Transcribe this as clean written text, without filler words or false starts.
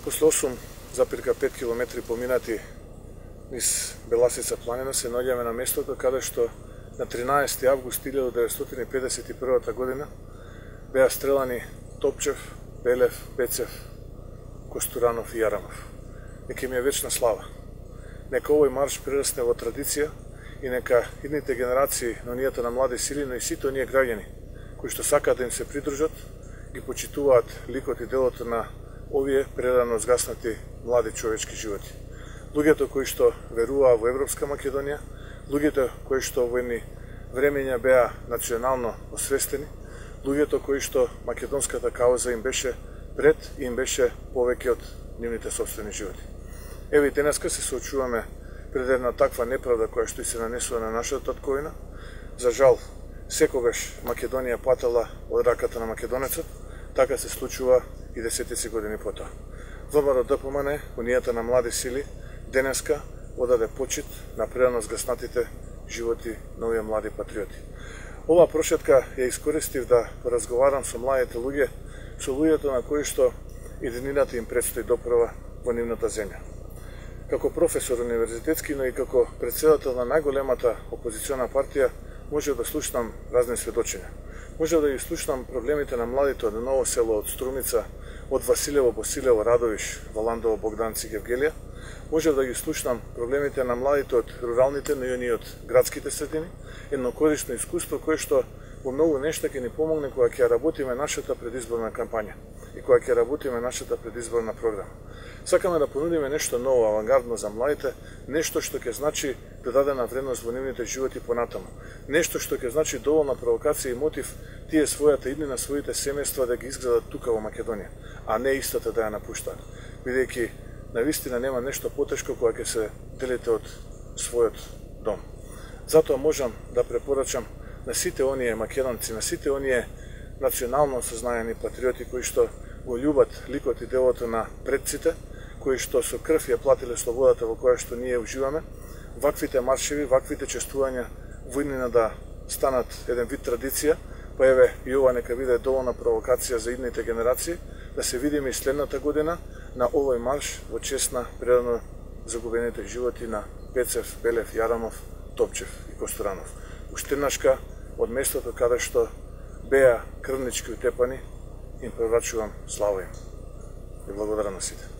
После 8,5 км поминати низ Беласица планина се наоѓаме на местото каде што на 13. август 1951 година беа стрелани Топчев, Белев, Пецев, Костуранов и Јарамов. Нека им е вечна слава. Нека овој марш прерасне во традиција и нека идните генерации на унијата на млади сили, но и сите оние граѓани кои што сакаат да им се придружат, ги почитуваат ликот и делото на овие прерано згаснати млади човечки животи. Луѓето кои што веруваа во Европска Македонија, луѓето кои што во едни времења беа национално освестени, луѓето кои што македонската кауза им беше пред и им беше повеќе од нивните собствени животи. Еве и денеска се соочуваме пред една таква неправда која што и се нанесува на нашата татковина. За жал, секогаш Македонија патела од раката на македонецот, така се случува и десетици години потоа. ВМРО-ДПМН, Унијата на млади сили, денеска одаде почит на прерано згаснатите животи на овие млади патриоти. Ова прошетка ја искористив да разговарам со младите луѓе, со луѓето на кои што иднината им предстои доправа во нивната земја. Како професор универзитетски, но и како председател на најголемата опозициона партија, може да слушнам разни сведочења. Може да ги слушнам проблемите на младите од Ново село, од Струмица, од Василево, Босилево, Радовиш, Валандово, Богданци, Гевгелија. Може да ги слушнам проблемите на младите од руралните, но и оние од градските средини. Едно корисно искуство кое што во многу нешта ќе ни помогне кога ќе работиме нашата предизборна кампања и кога ќе работиме нашата предизборна програма. Сакаме да понудиме нешто ново, авангардно за младите, нешто што ќе значи додадена вредност во нивните животи понатаму. Нешто што ќе значи доволна провокација и мотив тие својата иднина, своите семејства да ги изградат тука во Македонија, а не истата да ја напуштаат. Бидејќи навистина нема нешто потешко кога ќе се делите од својот дом. Затоа можам да препорачам на сите оние македонци, на сите оние национално осознаени патриоти кои што го љубат ликот и делото на предците, кои што со крв ја платиле слободата во која што ние уживаме, ваквите маршеви, ваквите честувања војнина да станат еден вид традиција, па еве и ова нека биде доволна провокација за идните генерации, да се видиме и следната година на овој марш во чест на прерано загубените животи на Пецев, Белев, Јарамов, Топчев и Костуранов. Уште еднашка од местото каде што беа крвнички утепани, им преврачувам слава им. И благодарам на сите.